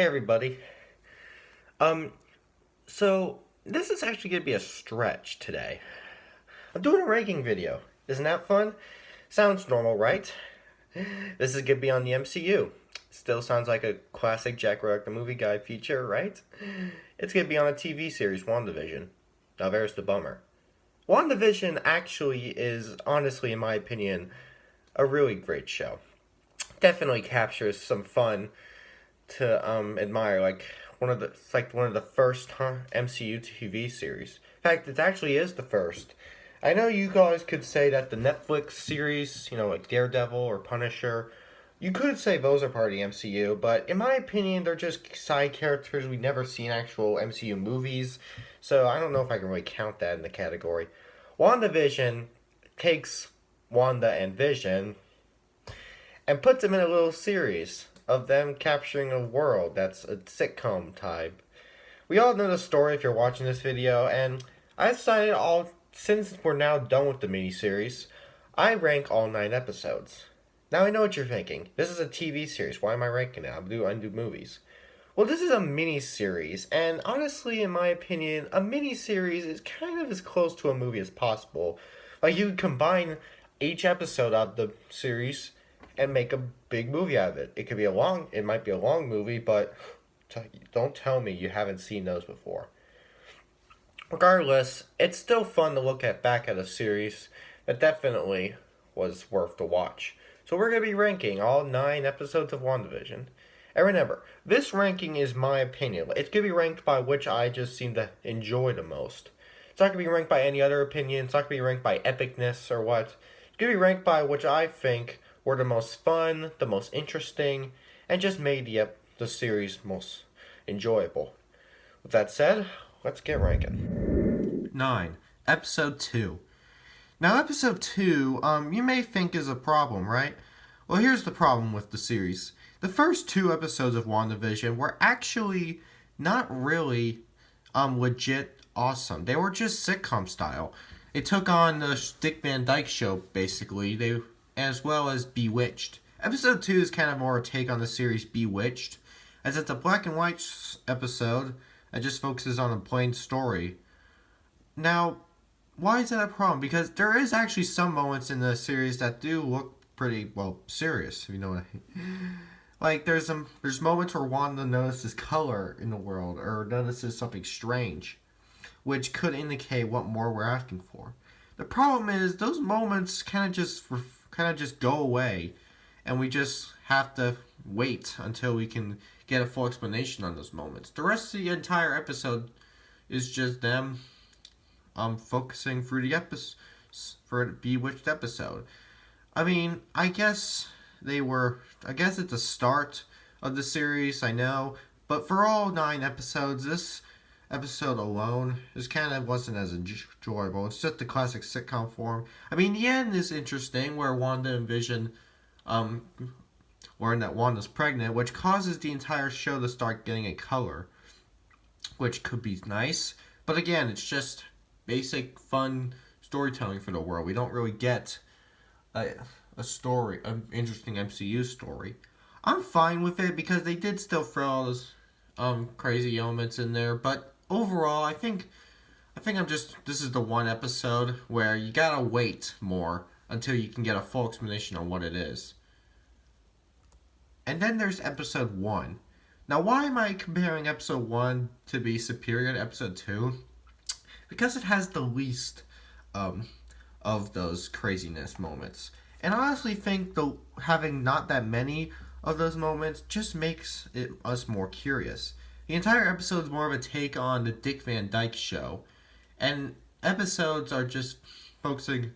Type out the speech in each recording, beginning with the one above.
everybody. Um, so this is actually gonna be a stretch today. I'm doing a ranking video. Isn't that fun? Sounds normal, right? This is gonna be on the MCU. Still sounds like a classic Jack Rock the Movie Guy feature, right? It's gonna be on a TV series, WandaVision. Now there's the bummer. WandaVision actually is, honestly, in my opinion, a really great show. Definitely captures some fun to admire. It's like one of the first MCU TV series. In fact, it actually is the first. I know you guys could say that the Netflix series, like Daredevil or Punisher, you could say those are part of the MCU, but in my opinion, they're just side characters we never see in actual MCU movies. So I don't know if I can really count that in the category. WandaVision takes Wanda and Vision and puts them in a little series of them capturing a world that's a sitcom type. We all know the story if you're watching this video, and I decided since we're now done with the miniseries, I rank all 9 episodes. Now I know what you're thinking. This is a TV series. Why am I ranking it? I do movies. Well, this is a miniseries, and honestly, in my opinion, a miniseries is kind of as close to a movie as possible. Like, you combine each episode of the series and make a big movie out of it. It might be a long movie, but don't tell me you haven't seen those before. Regardless, it's still fun to look back at a series that definitely was worth the watch. So we're going to be ranking all 9 episodes of WandaVision. And remember, this ranking is my opinion. It's going to be ranked by which I just seem to enjoy the most. It's not going to be ranked by any other opinion. It's not going to be ranked by epicness or what. It's going to be ranked by which I think were the most fun, the most interesting, and just made the series most enjoyable. With that said, let's get ranking. 9. Episode 2. Now, Episode 2, you may think is a problem, right? Well, here's the problem with the series. The first 2 episodes of WandaVision were actually not really legit awesome. They were just sitcom style. It took on the Dick Van Dyke Show, basically, as well as Bewitched. Episode 2 is kind of more a take on the series Bewitched, as it's a black and white episode that just focuses on a plain story. Now, why is that a problem? Because there is actually some moments in the series that do look pretty, serious, if you know what I mean. Like, there's moments where Wanda notices color in the world, or notices something strange, which could indicate what more we're asking for. The problem is, those moments kind of just go away, and we just have to wait until we can get a full explanation on those moments. The rest of the entire episode is just them focusing through the episode for a Bewitched episode. I mean, I guess it's the start of the series, I know, but for all 9 episodes, this episode alone wasn't as enjoyable. It's just the classic sitcom form. I mean, the end is interesting, where Wanda and Vision learn that Wanda's pregnant, which causes the entire show to start getting a color, which could be nice. But again, it's just basic, fun storytelling for the world. We don't really get a story, an interesting MCU story. I'm fine with it because they did still throw all those crazy elements in there, but overall, I think this is the one episode where you gotta wait more until you can get a full explanation on what it is. And then there's episode 1. Now, why am I comparing episode 1 to be superior to episode 2? Because it has the least of those craziness moments. And I honestly think having not that many of those moments just makes us more curious. The entire episode is more of a take on the Dick Van Dyke Show, and episodes are just focusing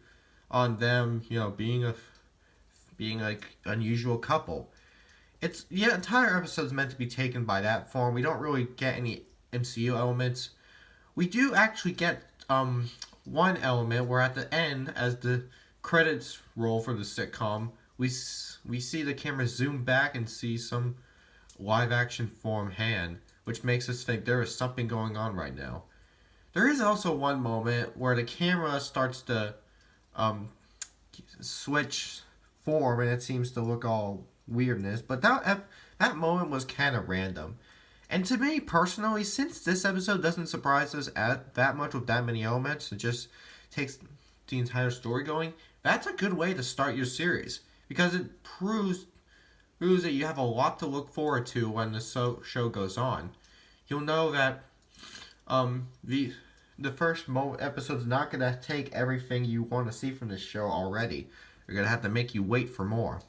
on them, being like unusual couple. The entire episode is meant to be taken by that form. We don't really get any MCU elements. We do actually get one element where at the end, as the credits roll for the sitcom, we see the camera zoom back and see some live action form hand, which makes us think there is something going on right now. There is also one moment where the camera starts to switch form, and it seems to look all weirdness, but that moment was kind of random. And to me personally, since this episode doesn't surprise us that much with that many elements, it just takes the entire story going. That's a good way to start your series because it proves that you have a lot to look forward to when the show goes on. You'll know that the first episode's not gonna take everything you want to see from this show already. They're gonna have to make you wait for more.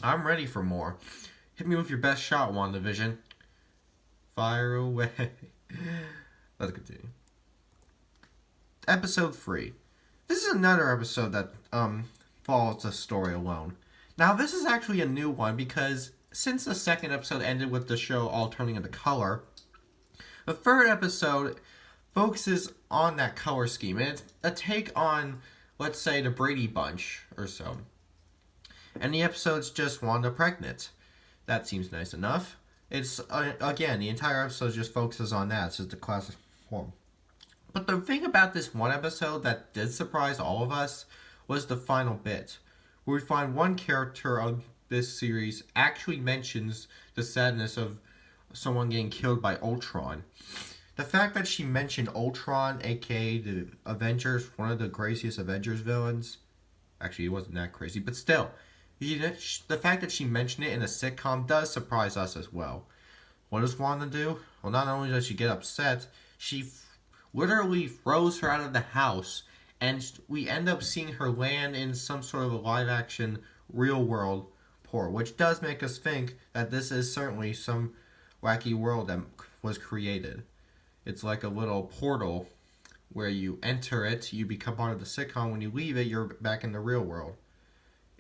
I'm ready for more. Hit me with your best shot, WandaVision. Fire away. Let's continue. Episode 3. This is another episode that follows the story alone. Now, this is actually a new one because since the second episode ended with the show all turning into color, the third episode focuses on that color scheme. And it's a take on, let's say, the Brady Bunch or so. And the episode's just Wanda pregnant. That seems nice enough. It's, again, the entire episode just focuses on that. It's just the classic form. But the thing about this one episode that did surprise all of us was the final bit, where we find one character of this series actually mentions the sadness of someone getting killed by Ultron. The fact that she mentioned Ultron, aka the Avengers, one of the craziest Avengers villains. Actually, it wasn't that crazy, but still. The fact that she mentioned it in a sitcom does surprise us as well. What does Wanda do? Well, not only does she get upset, she literally throws her out of the house, and we end up seeing her land in some sort of a live-action, real-world port, which does make us think that this is certainly some wacky world that was created. It's like a little portal where you enter it, you become part of the sitcom. When you leave it, you're back in the real world.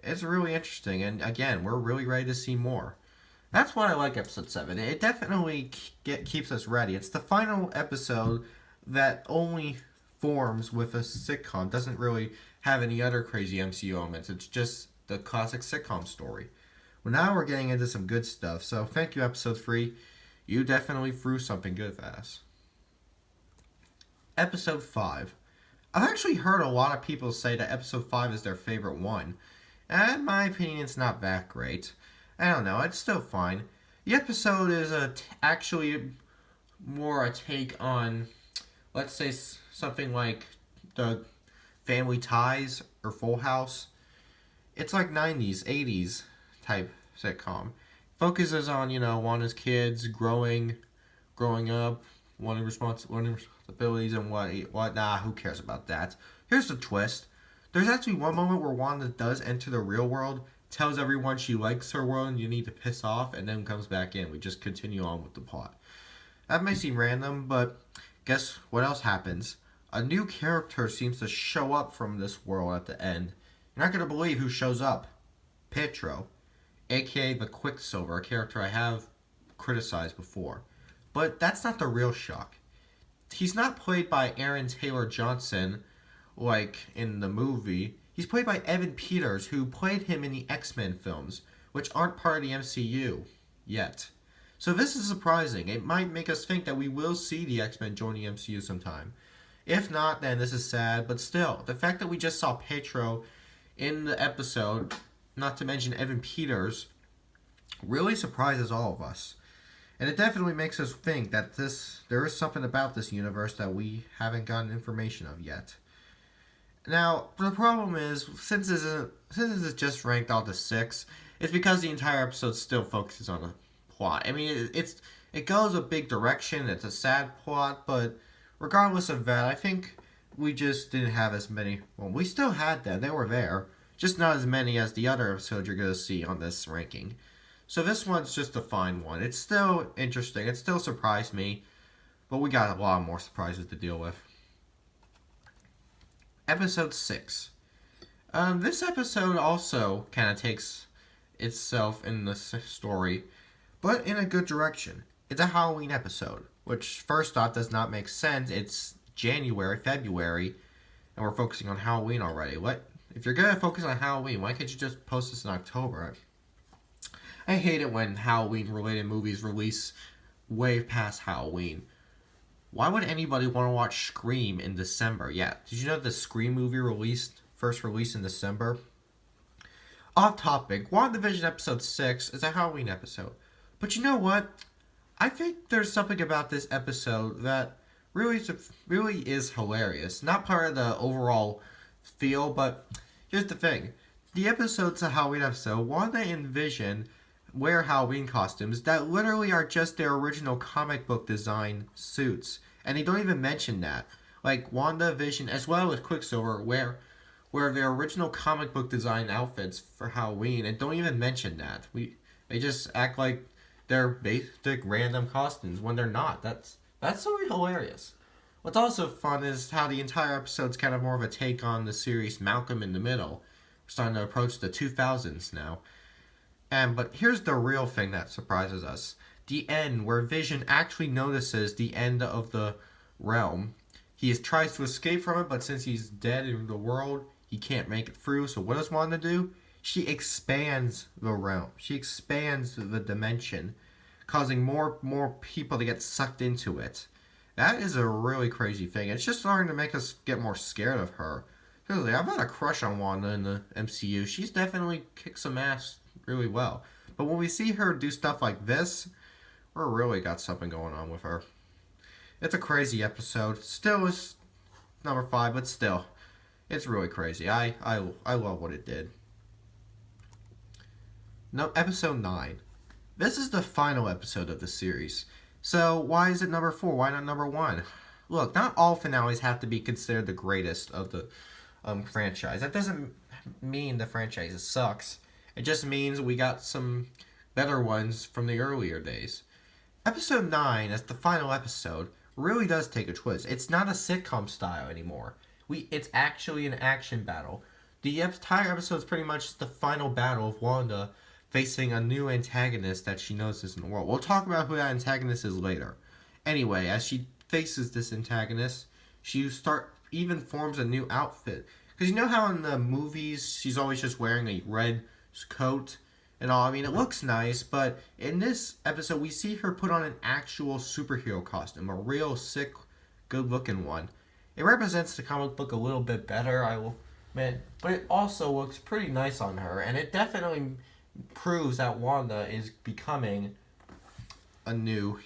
It's really interesting, and again, we're really ready to see more. That's why I like episode 7. It definitely keeps us ready. It's the final episode that only forms with a sitcom. Doesn't really have any other crazy MCU elements. It's just the classic sitcom story. Well, now we're getting into some good stuff, so thank you, episode 3. You definitely threw something good at us. Episode 5. I've actually heard a lot of people say that episode 5 is their favorite one. And in my opinion, it's not that great. I don't know, it's still fine. The episode is actually more a take on, let's say, something like the Family Ties or Full House. It's like 90s, 80s type sitcom. Focuses on, Wanda's kids growing up, wanting responsibilities and what. Nah, who cares about that? Here's the twist. There's actually one moment where Wanda does enter the real world, tells everyone she likes her world and you need to piss off, and then comes back in. We just continue on with the plot. That may seem random, but guess what else happens? A new character seems to show up from this world at the end. You're not going to believe who shows up. Pietro, aka the Quicksilver, a character I have criticized before. But that's not the real shock. He's not played by Aaron Taylor Johnson, like in the movie. He's played by Evan Peters, who played him in the X-Men films, which aren't part of the MCU yet. So this is surprising. It might make us think that we will see the X-Men join the MCU sometime. If not, then this is sad, but still, the fact that we just saw Pietro in the episode, not to mention Evan Peters, really surprises all of us. And it definitely makes us think that there is something about this universe that we haven't gotten information of yet. Now, the problem is, since this is just ranked all to 6, it's because the entire episode still focuses on the plot. I mean, it goes a big direction, it's a sad plot, but regardless of that, I think we just didn't have as many. Well, we still had them, they were there, just not as many as the other episodes you're going to see on this ranking. So this one's just a fine one. It's still interesting, it still surprised me, but we got a lot more surprises to deal with. Episode 6. This episode also kind of takes itself in the story, but in a good direction. It's a Halloween episode, which first off does not make sense. It's February, and we're focusing on Halloween already. What? If you're going to focus on Halloween, why can't you just post this in October? I hate it when Halloween-related movies release way past Halloween. Why would anybody want to watch Scream in December? Yeah, did you know the Scream movie first released in December? Off topic, WandaVision episode 6 is a Halloween episode. But you know what? I think there's something about this episode that really is hilarious. Not part of the overall feel, but here's the thing: the episode's a Halloween episode. Wanda and Vision wear Halloween costumes that literally are just their original comic book design suits, and they don't even mention that. Like Wanda, Vision, as well as Quicksilver, wear their original comic book design outfits for Halloween, and don't even mention that. They just act like they're basic random costumes when they're not. That's so hilarious. What's also fun is how the entire episode's kind of more of a take on the series Malcolm in the Middle. We're starting to approach the 2000s now. But here's the real thing that surprises us. The end, where Vision actually notices the end of the realm. He tries to escape from it, but since he's dead in the world, he can't make it through. So what does Wanda do? She expands the realm. She expands the dimension, causing more people to get sucked into it. That is a really crazy thing. It's just starting to make us get more scared of her. Seriously, I've had a crush on Wanda in the MCU. She's definitely kicked some ass really well. But when we see her do stuff like this, we're really got something going on with her. It's a crazy episode. Still is number 5, but still, it's really crazy. I love what it did. No, episode 9. This is the final episode of the series. So why is it number 4? Why not number 1? Look, not all finales have to be considered the greatest of the franchise. That doesn't mean the franchise sucks. It just means we got some better ones from the earlier days. Episode 9, as the final episode, really does take a twist. It's not a sitcom style anymore. It's actually an action battle. The entire episode is pretty much the final battle of Wanda facing a new antagonist that she knows is in the world. We'll talk about who that antagonist is later. Anyway, as she faces this antagonist, she even forms a new outfit. Because you know how in the movies she's always just wearing a red coat and all. I mean, it looks nice, but in this episode we see her put on an actual superhero costume, a real sick, good-looking one. It represents the comic book a little bit better, I will admit, but it also looks pretty nice on her, and it definitely proves that Wanda is becoming a new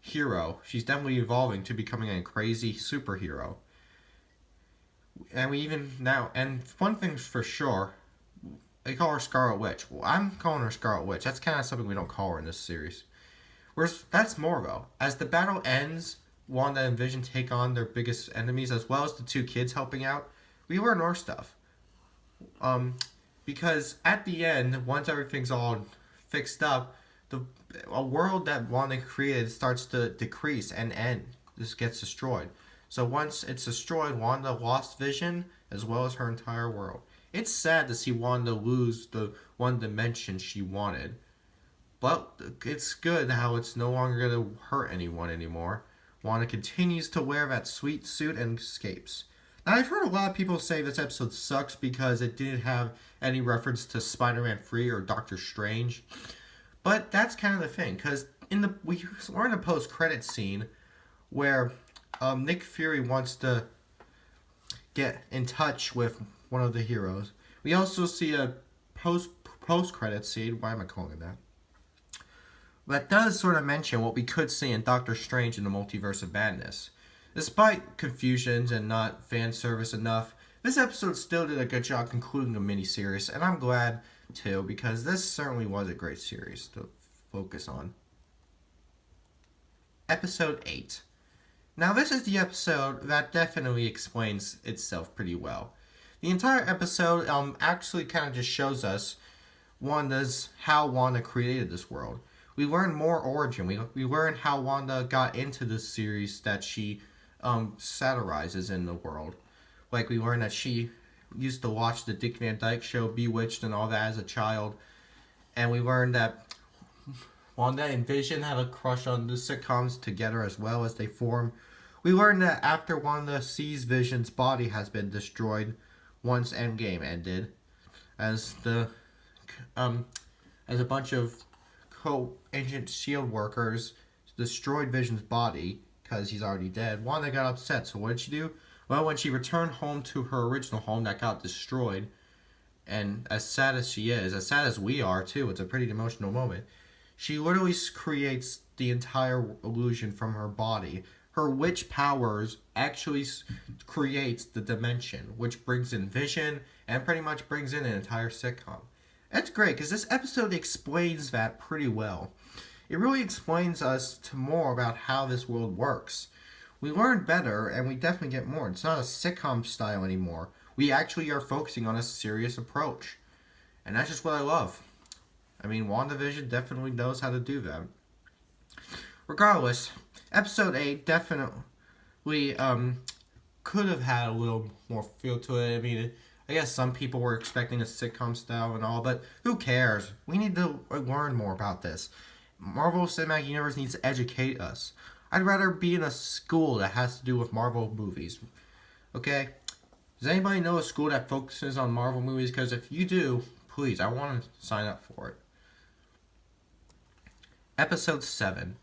hero. She's definitely evolving to becoming a crazy superhero. And we even now, and one thing's for sure, they call her Scarlet Witch. Well, I'm calling her Scarlet Witch. That's kind of something we don't call her in this series. That's more though. As the battle ends, Wanda and Vision take on their biggest enemies, as well as the 2 kids helping out. We learn more stuff. Because at the end, once everything's all fixed up, a world that Wanda created starts to decrease and end. This gets destroyed. So once it's destroyed, Wanda lost Vision as well as her entire world. It's sad to see Wanda lose the one dimension she wanted. But it's good how it's no longer going to hurt anyone anymore. Wanda continues to wear that sweet suit and escapes. Now, I've heard a lot of people say this episode sucks because it didn't have any reference to Spider-Man 3 or Doctor Strange. But that's kind of the thing, because we're in a post-credit scene where Nick Fury wants to get in touch with one of the heroes. We also see a post-credit scene. Why am I calling it that? That does sort of mention what we could see in Doctor Strange in the Multiverse of Madness. Despite confusions and not fan service enough, this episode still did a good job concluding the miniseries, and I'm glad too, because this certainly was a great series to focus on. Episode 8. Now this is the episode that definitely explains itself pretty well. The entire episode actually kind of just shows us how Wanda created this world. We learn more origin. We learn how Wanda got into this series that she satirizes in the world. Like, we learn that she used to watch the Dick Van Dyke Show, Bewitched, and all that as a child. And we learned that Wanda and Vision have a crush on the sitcoms together as well as they form. We learned that after Wanda sees Vision's body has been destroyed once Endgame ended, as a bunch of Agent S.H.I.E.L.D. workers destroyed Vision's body because he's already dead, Wanda got upset. So what did she do? Well, when she returned home to her original home that got destroyed, and as sad as she is, as sad as we are too, it's a pretty emotional moment, She literally creates the entire illusion from her body. Her witch powers actually creates the dimension, which brings in Vision and pretty much brings in an entire sitcom. That's great because this episode explains that pretty well. It really explains us to more about how this world works. We learn better and we definitely get more. It's not a sitcom style anymore. We actually are focusing on a serious approach. And that's just what I love. I mean, WandaVision definitely knows how to do that. Regardless, episode 8 definitely could have had a little more feel to it. I mean, I guess some people were expecting a sitcom style and all, but who cares? We need to learn more about this. Marvel Cinematic Universe needs to educate us. I'd rather be in a school that has to do with Marvel movies. Okay? Does anybody know a school that focuses on Marvel movies? Because if you do, please, I want to sign up for it. Episode 7.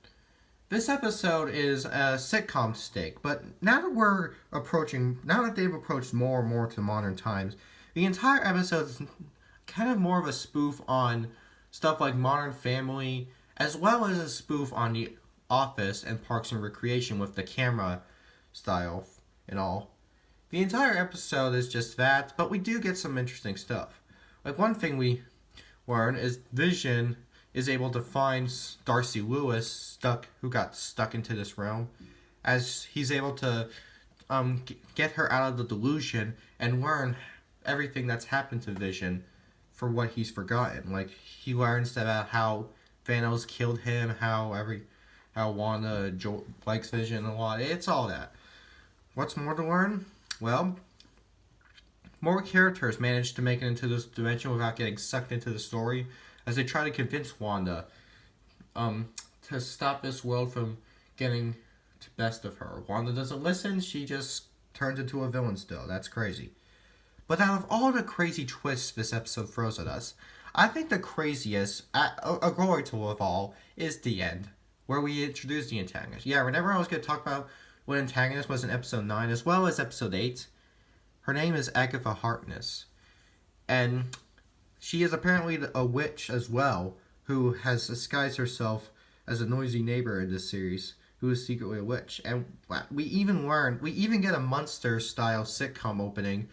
This episode is a sitcom stake, but now that they've approached more and more to modern times, the entire episode is kind of more of a spoof on stuff like Modern Family, as well as a spoof on The Office and Parks and Recreation with the camera style and all. The entire episode is just that, but we do get some interesting stuff. Like one thing we learn is Vision is able to find Darcy Lewis who got stuck into this realm, as he's able to get her out of the delusion and learn everything that's happened to Vision for what he's forgotten. Like he learns about how Thanos killed him, how Wanda likes Vision a lot. It's all that. What's more to learn? Well, more characters manage to make it into this dimension without getting sucked into the story, as they try to convince Wanda to stop this world from getting the best of her. Wanda doesn't listen, she just turns into a villain still. That's crazy. But out of all the crazy twists this episode throws at us, I think the craziest, a glory tool of all, is the end, where we introduce the antagonist. Yeah, whenever I was going to talk about what antagonist was in episode 9, as well as episode 8, her name is Agatha Harkness. And she is apparently a witch as well, who has disguised herself as a noisy neighbor in this series, who is secretly a witch. And we even get a Munster-style sitcom opening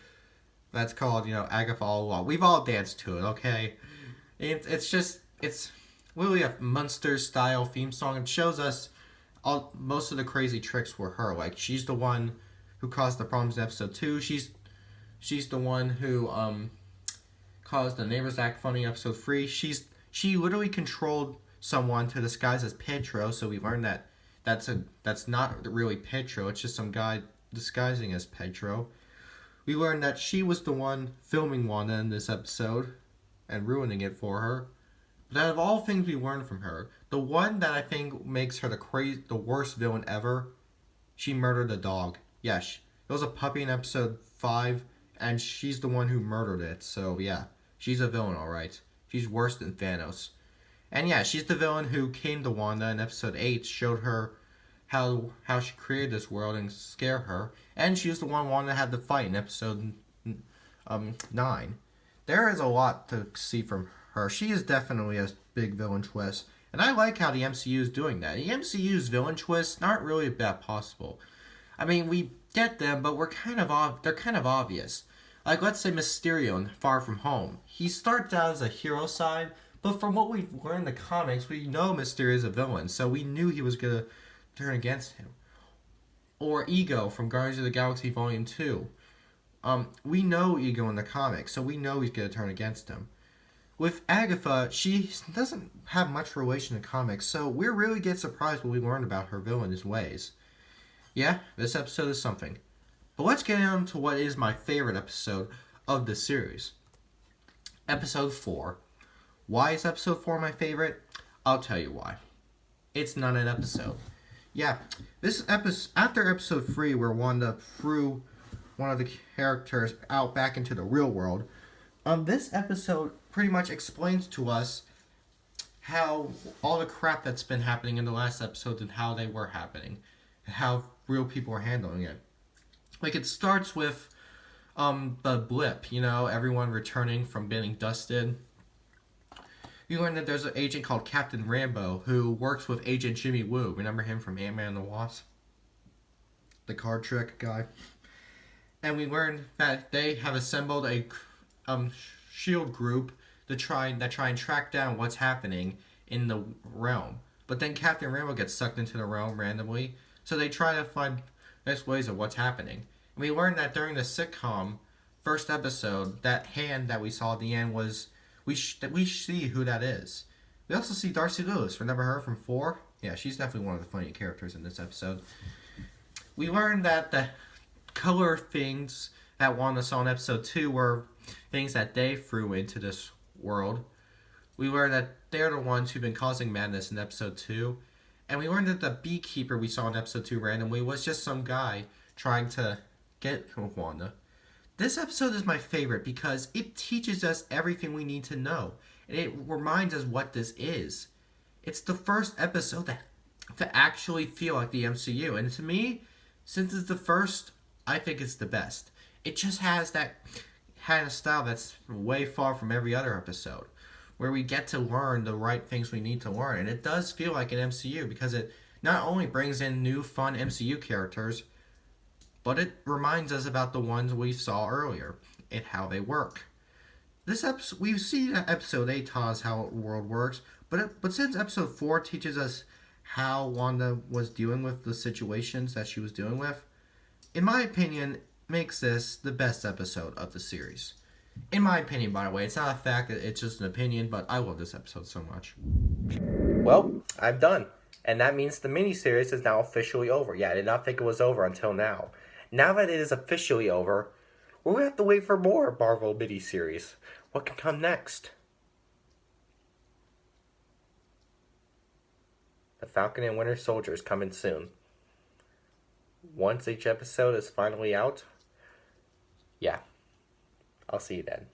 that's called, Agatha All Along. We've all danced to it, okay? It's literally a Munster-style theme song. It shows us most of the crazy tricks were her. Like, she's the one who caused the problems in episode 2. She's the one who caused the neighbors to act funny in episode 3. She literally controlled someone to disguise as Pedro, so we learned that that's not really Pedro, it's just some guy disguising as Pedro. We learned that she was the one filming Wanda in this episode and ruining it for her. But out of all things we learned from her, the one that I think makes her the worst villain ever, she murdered a dog. Yes, it was a puppy in episode 5, and she's the one who murdered it. So yeah, she's a villain, alright. She's worse than Thanos. And yeah, she's the villain who came to Wanda in episode 8, showed her how she created this world and scare her. And she was the one Wanda had to fight in episode 9. There is a lot to see from her. She is definitely a big villain twist. And I like how the MCU is doing that. The MCU's villain twists aren't really that possible. I mean, we get them, but they're kind of obvious. Like, let's say Mysterio in Far From Home. He starts out as a hero side, but from what we've learned in the comics, we know Mysterio is a villain, so we knew he was going to turn against him. Or Ego from Guardians of the Galaxy Volume 2. We know Ego in the comics, so we know he's going to turn against him. With Agatha, she doesn't have much relation to comics, so we really get surprised when we learn about her villainous ways. Yeah, this episode is something. But let's get on to what is my favorite episode of the series. Episode 4. Why is episode 4 my favorite? I'll tell you why. It's not an episode. Yeah, this episode, after episode 3 where Wanda threw one of the characters out back into the real world, this episode pretty much explains to us how all the crap that's been happening in the last episodes and how they were happening, and how real people are handling it. Like, it starts with the blip, everyone returning from being dusted. we learned that there's an agent called Captain Rambo who works with Agent Jimmy Woo. Remember him from Ant-Man and the Wasp? The card trick guy. And we learned that they have assembled a shield group to try and track down what's happening in the realm. But then Captain Rambo gets sucked into the realm randomly, so they try to find best ways of what's happening. And we learned that during the sitcom first episode, that hand that we saw at the end was we see who that is. We also see Darcy Lewis. Remember her from 4? Yeah, she's definitely one of the funny characters in this episode. We learned that the color things that Wanda saw in episode 2 were things that they threw into this world. We learned that they're the ones who've been causing madness in episode 2. And we learned that the beekeeper we saw in episode 2 randomly was just some guy trying to get with Wanda. This episode is my favorite because it teaches us everything we need to know. And it reminds us what this is. It's the first episode to actually feel like the MCU. And to me, since it's the first, I think it's the best. It just has that kind of style that's way far from every other episode, where we get to learn the right things we need to learn. And it does feel like an MCU because it not only brings in new fun MCU characters, but it reminds us about the ones we saw earlier and how they work. This episode, we've seen episode 8 taught us how the world works, but since episode 4 teaches us how Wanda was dealing with the situations that she was dealing with, in my opinion, makes this the best episode of the series. In my opinion, by the way, it's not a fact, it's just an opinion, but I love this episode so much. Well, I'm done. And that means the miniseries is now officially over. Yeah, I did not think it was over until now. Now that it is officially over, we're going to have to wait for more Marvel miniseries. What can come next? The Falcon and Winter Soldier is coming soon. Once each episode is finally out, yeah, I'll see you then.